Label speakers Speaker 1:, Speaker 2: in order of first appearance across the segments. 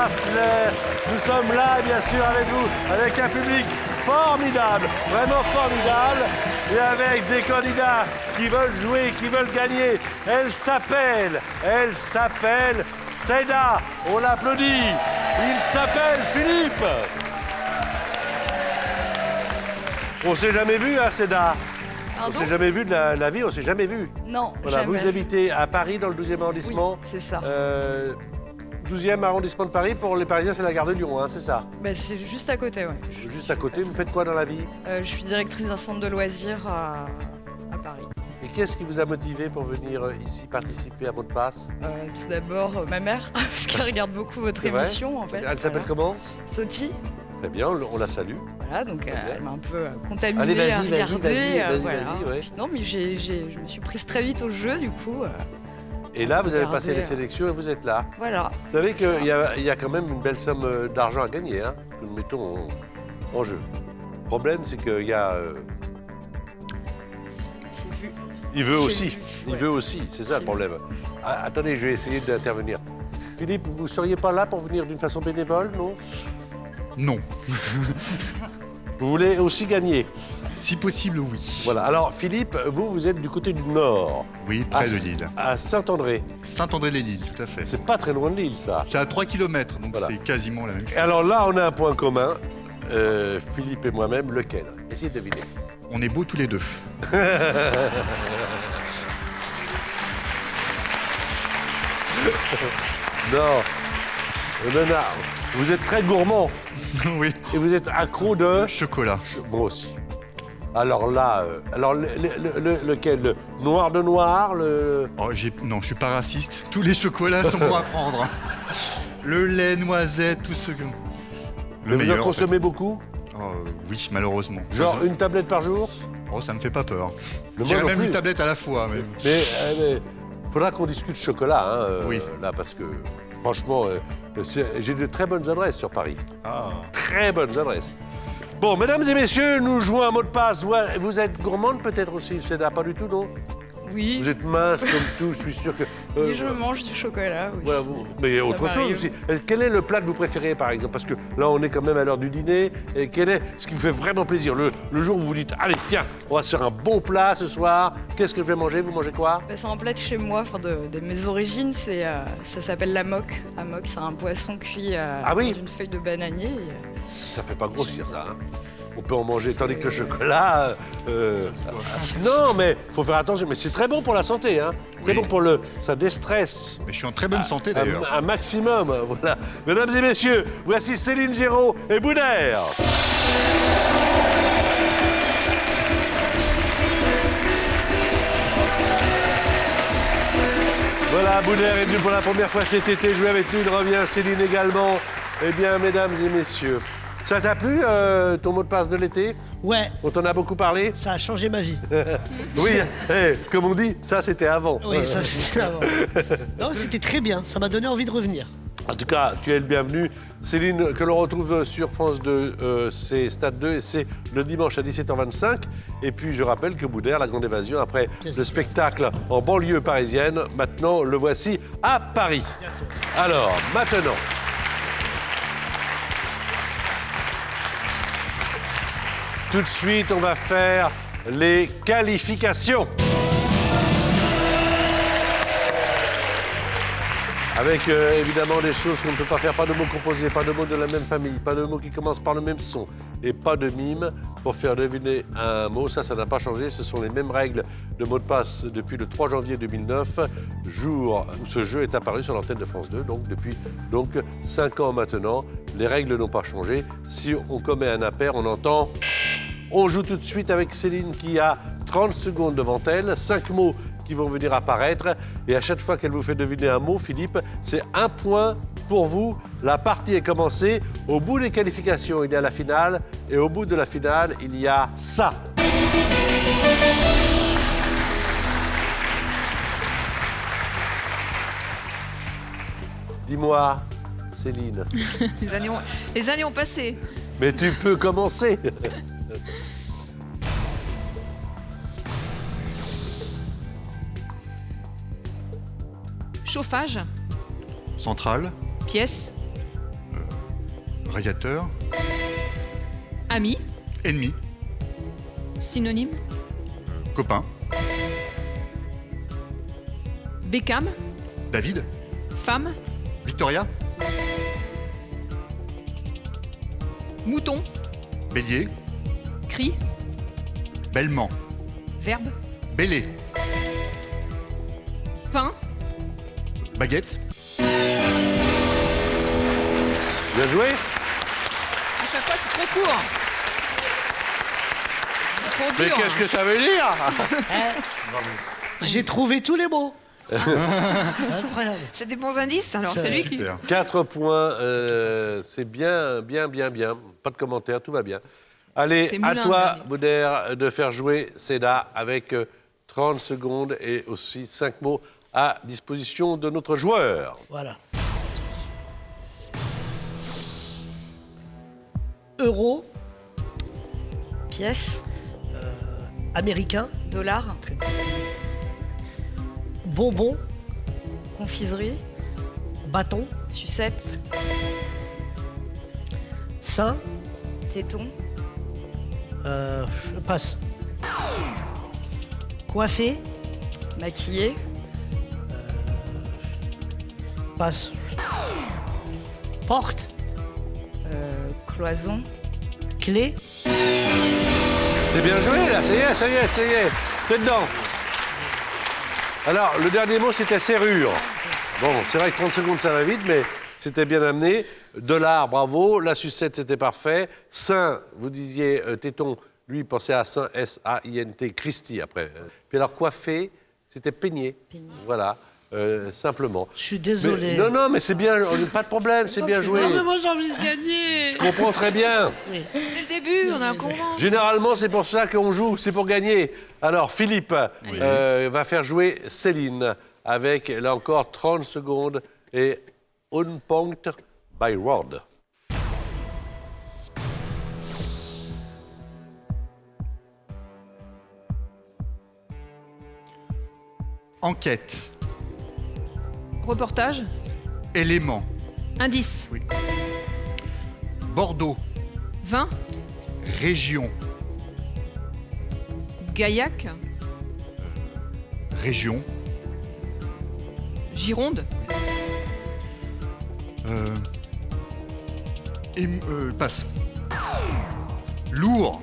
Speaker 1: passe. Nous sommes là, bien sûr, avec vous, avec un public formidable, vraiment formidable, et avec des candidats qui veulent jouer, qui veulent gagner. Elle s'appelle Seda. On l'applaudit. Il s'appelle Philippe. On s'est jamais vu, hein, Seda?
Speaker 2: Pardon?
Speaker 1: On s'est jamais vu de la vie, on s'est jamais vu.
Speaker 2: Non,
Speaker 1: Voilà,
Speaker 2: jamais.
Speaker 1: vous habitez à Paris, dans le 12e arrondissement.
Speaker 2: Oui, c'est ça.
Speaker 1: 12e arrondissement de Paris, pour les Parisiens, c'est la gare de Lyon, hein, c'est ça?
Speaker 2: Bah, c'est juste à côté, ouais.
Speaker 1: Juste à côté, vous faites quoi dans la vie?
Speaker 2: Je suis directrice d'un centre de loisirs à Paris.
Speaker 1: Et qu'est-ce qui vous a motivé pour venir ici participer à Mot de Passe?
Speaker 2: Tout d'abord, ma mère, parce qu'elle regarde beaucoup votre
Speaker 1: C'est vrai?
Speaker 2: émission, en fait.
Speaker 1: Elle s'appelle
Speaker 2: voilà.
Speaker 1: comment?
Speaker 2: Soti.
Speaker 1: Très bien, on la salue.
Speaker 2: Voilà, donc
Speaker 1: bien.
Speaker 2: elle m'a un peu contaminée
Speaker 1: Allez, vas-y,
Speaker 2: à
Speaker 1: vas-y,
Speaker 2: regarder.
Speaker 1: vas-y,
Speaker 2: voilà.
Speaker 1: ouais.
Speaker 2: Puis non, mais je me suis prise très vite au jeu, du coup.
Speaker 1: Et là, vous avez
Speaker 2: Regardez,
Speaker 1: passé les sélections et vous êtes là.
Speaker 2: Voilà.
Speaker 1: Vous savez qu'il y a quand même une belle somme d'argent à gagner, hein, que nous mettons en jeu. Le problème, c'est qu'il y a...
Speaker 2: J'ai vu.
Speaker 1: Il veut
Speaker 2: J'ai
Speaker 1: aussi,
Speaker 2: vu,
Speaker 1: il
Speaker 2: ouais.
Speaker 1: veut aussi, c'est ça le
Speaker 2: J'ai
Speaker 1: problème. Ah, attendez, je vais essayer d'intervenir. Philippe, vous ne seriez pas là pour venir d'une façon bénévole, non?
Speaker 3: Non.
Speaker 1: Vous voulez aussi gagner?
Speaker 3: Si possible, oui.
Speaker 1: Voilà. Alors, Philippe, vous êtes du côté du nord.
Speaker 3: Oui, près de Lille.
Speaker 1: À Saint-André.
Speaker 3: Saint-André-les-Lilles, tout à fait.
Speaker 1: C'est pas très loin de Lille, ça.
Speaker 3: C'est à 3 km, donc
Speaker 1: Voilà.
Speaker 3: c'est quasiment la même chose.
Speaker 1: Et alors là, on a un point commun, Philippe et moi-même, lequel? Essayez de deviner.
Speaker 3: On est beaux tous les deux.
Speaker 1: Non, vous êtes très gourmand
Speaker 3: Oui.
Speaker 1: et vous êtes accro de...
Speaker 3: Chocolat.
Speaker 1: Moi aussi. Alors là, lequel? Le noir de noir, le...
Speaker 3: Oh, non, je suis pas raciste. Tous les chocolats sont bons à prendre. Le lait, noisette, tout ce que...
Speaker 1: Mais vous en consommez beaucoup?
Speaker 3: Oh, oui, malheureusement.
Speaker 1: Genre une tablette par jour?
Speaker 3: Oh, ça me fait pas peur.
Speaker 1: Mais moi
Speaker 3: J'irais
Speaker 1: non
Speaker 3: même
Speaker 1: plus.
Speaker 3: une tablette à la fois.
Speaker 1: Mais faudra qu'on discute chocolat, hein,
Speaker 3: Oui.
Speaker 1: là, parce que franchement, j'ai de très bonnes adresses sur Paris.
Speaker 3: Ah.
Speaker 1: Très bonnes adresses. Bon, mesdames et messieurs, nous jouons un mot de passe. Vous êtes gourmande peut-être aussi, Seda? Pas du tout, non?
Speaker 2: Oui.
Speaker 1: Vous êtes mince comme tout, je suis sûr que...
Speaker 2: Oui, je mange du chocolat aussi.
Speaker 1: Voilà, mais
Speaker 2: Ça
Speaker 1: autre chose
Speaker 2: m'arrive.
Speaker 1: aussi. Quel est le plat que vous préférez, par exemple? Parce que là, on est quand même à l'heure du dîner. Et quel est ce qui vous fait vraiment plaisir? Le jour où vous vous dites, allez, tiens, on va se faire un bon plat ce soir. Qu'est-ce que je vais manger? Vous mangez quoi?
Speaker 2: Bah, c'est un plat de chez moi, enfin de mes origines, ça s'appelle la moque. La moque, c'est un poisson cuit
Speaker 1: Ah oui?
Speaker 2: dans une feuille de bananier.
Speaker 1: Ça fait pas grossir, ça, hein? On peut en manger, tandis que le chocolat... non, mais faut faire attention. Mais c'est très bon pour la santé, hein? Très
Speaker 3: Oui.
Speaker 1: bon pour ça déstresse.
Speaker 3: Mais je suis en très bonne santé, d'ailleurs.
Speaker 1: Un maximum, voilà. Mesdames et messieurs, voici Céline Géraud et Boudère. Voilà, Boudère est venu pour la première fois cet été jouer avec nous. Il revient, Céline également. Eh bien, mesdames et messieurs, ça t'a plu, ton mot de passe de l'été?
Speaker 4: Ouais,
Speaker 1: On t'en a beaucoup parlé?
Speaker 4: ça a changé ma vie.
Speaker 1: Oui, comme on dit, ça c'était avant.
Speaker 4: Oui, ça c'était avant. Non, c'était très bien, ça m'a donné envie de revenir.
Speaker 1: En tout cas, tu es le bienvenu. Céline, que l'on retrouve sur France 2, c'est Stade 2 et c'est le dimanche à 17h25. Et puis, je rappelle que Boudère, la grande évasion, après le spectacle en banlieue parisienne, maintenant, le voici à Paris. Alors, maintenant... Tout de suite, on va faire les qualifications. Avec évidemment des choses qu'on ne peut pas faire, pas de mots composés, pas de mots de la même famille, pas de mots qui commencent par le même son et pas de mime pour faire deviner un mot. Ça n'a pas changé, ce sont les mêmes règles de mot de passe depuis le 3 janvier 2009, jour où ce jeu est apparu sur l'antenne de France 2, donc depuis 5 ans maintenant. Les règles n'ont pas changé. Si on commet un impair, on entend... On joue tout de suite avec Céline qui a 30 secondes devant elle, 5 mots qui vont venir apparaître. Et à chaque fois qu'elle vous fait deviner un mot, Philippe, c'est un point pour vous. La partie est commencée. Au bout des qualifications, il y a la finale. Et au bout de la finale, il y a ça. Dis-moi, Céline.
Speaker 5: Les années ont passé.
Speaker 1: Mais tu peux commencer.
Speaker 5: Chauffage,
Speaker 3: Centrale,
Speaker 5: pièce,
Speaker 3: Radiateur.
Speaker 5: Ami.
Speaker 3: Ennemi.
Speaker 5: Synonyme.
Speaker 3: Copain.
Speaker 5: Beckham.
Speaker 3: David.
Speaker 5: Femme.
Speaker 3: Victoria.
Speaker 5: Mouton.
Speaker 3: Bélier.
Speaker 5: Cri.
Speaker 3: Bellement.
Speaker 5: Verbe.
Speaker 3: Bélé.
Speaker 5: Pain.
Speaker 3: Baguette.
Speaker 1: Bien joué.
Speaker 5: À chaque fois, c'est trop court. Trop
Speaker 1: Mais
Speaker 5: dur.
Speaker 1: qu'est-ce que ça veut dire?
Speaker 4: J'ai trouvé tous les mots. Incroyable.
Speaker 5: C'est des bons indices, alors c'est lui qui...
Speaker 3: Super.
Speaker 1: 4 points, c'est bien. Pas de commentaires, tout va bien. Allez,
Speaker 5: C'est
Speaker 1: à
Speaker 5: Moulin,
Speaker 1: toi,
Speaker 5: dernier.
Speaker 1: Boudère, de faire jouer Seda avec 30 secondes et aussi 5 mots à disposition de notre joueur.
Speaker 4: Voilà. Euro,
Speaker 2: Pièce,
Speaker 4: américain,
Speaker 2: dollar,
Speaker 4: bonbon,
Speaker 2: confiserie,
Speaker 4: bâton,
Speaker 2: sucette,
Speaker 4: sein,
Speaker 2: téton,
Speaker 4: passe. Coiffé,
Speaker 2: maquillé,
Speaker 4: passe. Porte,
Speaker 2: cloison,
Speaker 4: clé,
Speaker 1: C'est bien joué, là, ça y est. T'es dedans. Alors, le dernier mot, c'était serrure. Bon, c'est vrai que 30 secondes, ça va vite, mais c'était bien amené. Dollar, bravo. La sucette, c'était parfait. Sein, vous disiez téton. Lui, pensez à Saint, S-A-I-N-T, Christy, après. Puis alors, coiffé, c'était peigné.
Speaker 2: Peigné.
Speaker 1: Voilà, simplement.
Speaker 4: je suis désolé.
Speaker 1: Mais- non, mais c'est bien, pas de problème, c'est bien joué.
Speaker 4: Non, mais moi j'ai envie de gagner.
Speaker 1: Je comprends très bien.
Speaker 5: C'est le début, on a un commence.
Speaker 1: Généralement, c'est pour ça qu'on joue, c'est pour gagner. Alors, Philippe va faire jouer Céline avec, là encore, 30 secondes et On Point by Road.
Speaker 3: Enquête.
Speaker 5: Reportage.
Speaker 3: Élément.
Speaker 5: Indice.
Speaker 3: Bordeaux.
Speaker 5: Vin.
Speaker 3: Région.
Speaker 5: Gaillac.
Speaker 3: Région.
Speaker 5: Gironde.
Speaker 3: Passe. Lourd.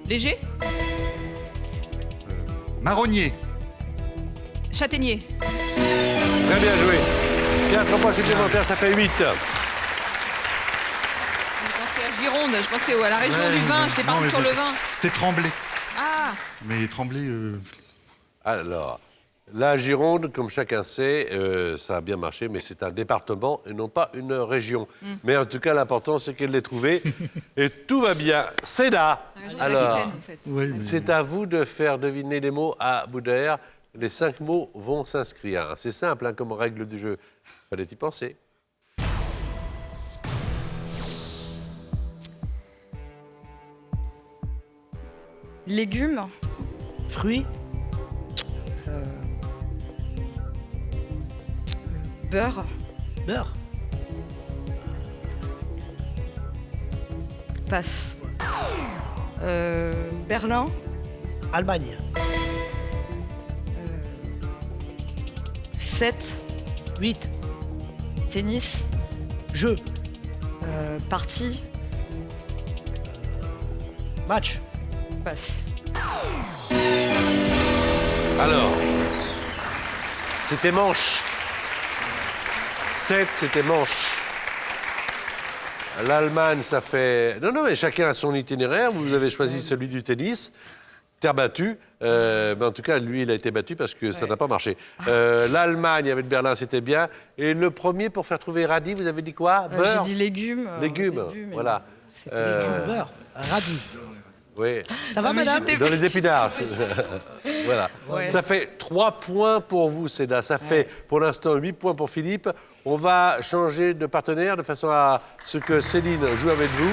Speaker 5: Léger.
Speaker 3: Marronnier.
Speaker 5: Châtaignier.
Speaker 1: Très bien joué. 4 points supplémentaires, ça fait 8.
Speaker 5: Je pensais à Gironde, je pensais à la région
Speaker 3: Ouais,
Speaker 5: du vin,
Speaker 3: mais-
Speaker 5: j'étais
Speaker 3: non,
Speaker 5: parti
Speaker 3: mais
Speaker 5: sur
Speaker 3: bon,
Speaker 5: le vin.
Speaker 3: C'était Tremblay.
Speaker 5: Ah,
Speaker 3: Mais Tremblay,
Speaker 1: Alors, la Gironde, comme chacun sait, ça a bien marché, mais c'est un département et non pas une région. Mais en tout cas, l'important, c'est qu'elle l'ait trouvé. Et tout va bien. Seda.
Speaker 5: région
Speaker 1: Alors,
Speaker 5: d'Aquitaine, en fait.
Speaker 3: ouais, mais-
Speaker 1: c'est à vous de faire deviner les mots à Boudère. Les 5 mots vont s'inscrire. C'est simple comme règle du jeu. Fallait y penser.
Speaker 2: légumes,
Speaker 4: Fruits,
Speaker 2: beurre,
Speaker 4: beurre,
Speaker 2: passe. Berlin,
Speaker 4: Allemagne,
Speaker 2: 7,
Speaker 4: 8,
Speaker 2: tennis,
Speaker 4: jeu,
Speaker 2: partie,
Speaker 4: match,
Speaker 2: passe.
Speaker 1: Alors, c'était manche. 7, c'était manche. L'Allemagne, ça fait... Non, mais chacun a son itinéraire. Vous avez choisi celui du tennis. Terre battue. Mais en tout cas, lui, il a été battu parce que ça n'a pas marché. L'Allemagne, avec Berlin, c'était bien. Et le premier, pour faire trouver radis, vous avez dit quoi?
Speaker 2: J'ai
Speaker 1: Beurre?
Speaker 2: dit légumes. au
Speaker 1: Légumes,
Speaker 2: début, mais
Speaker 1: voilà.
Speaker 2: bon, c'était
Speaker 4: légumes, beurre, radis.
Speaker 1: Oui.
Speaker 4: Ça va,
Speaker 2: mais
Speaker 4: madame
Speaker 2: j'étais-
Speaker 1: Dans les épinards. Voilà.
Speaker 2: Ouais.
Speaker 1: Ça fait 3 points pour vous, Seda. Ça fait pour l'instant 8 points pour Philippe. On va changer de partenaire de façon à ce que Céline joue avec vous.